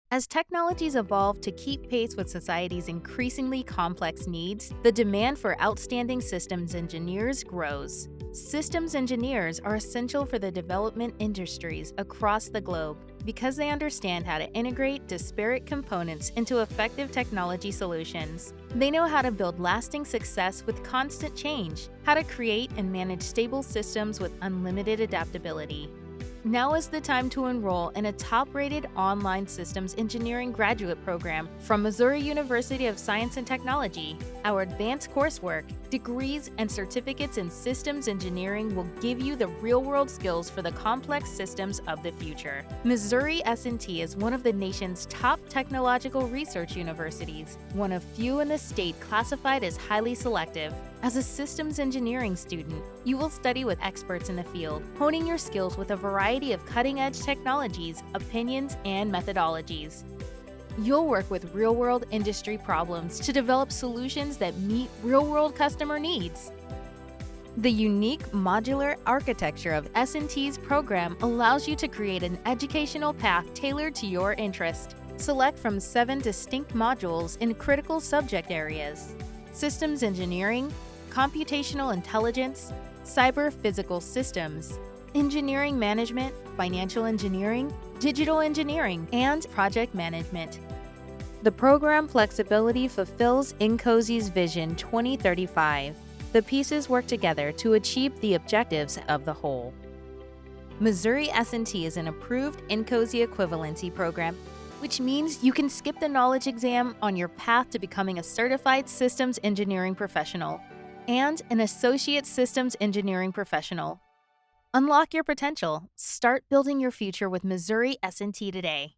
As technologies evolve to keep pace with society's increasingly complex needs, the demand for outstanding systems engineers grows. Systems engineers are essential for the development industries across the globe because they understand how to integrate disparate components into effective technology solutions. They know how to build lasting success with constant change, how to create and manage stable systems with unlimited adaptability. Now is the time to enroll in a top-rated online systems engineering graduate program from Missouri University of Science and Technology. Our advanced coursework, degrees, and certificates in systems engineering will give you the real-world skills for the complex systems of the future. Missouri S&T is one of the nation's top technological research universities, one of few in the state classified as highly selective. As a systems engineering student, you will study with experts in the field, honing your skills with a variety of cutting-edge technologies, opinions, and methodologies. You'll work with real-world industry problems to develop solutions that meet real-world customer needs. The unique modular architecture of S&T's program allows you to create an educational path tailored to your interest. Select from 7 distinct modules in critical subject areas: systems engineering, computational intelligence, cyber physical systems, engineering management, financial engineering, digital engineering, and project management. The program flexibility fulfills INCOSI's Vision 2035. The pieces work together to achieve the objectives of the whole. Missouri S&T is an approved INCOSI equivalency program, which means you can skip the knowledge exam on your path to becoming a certified systems engineering professional and an associate systems engineering professional. Unlock your potential. Start building your future with Missouri S&T today.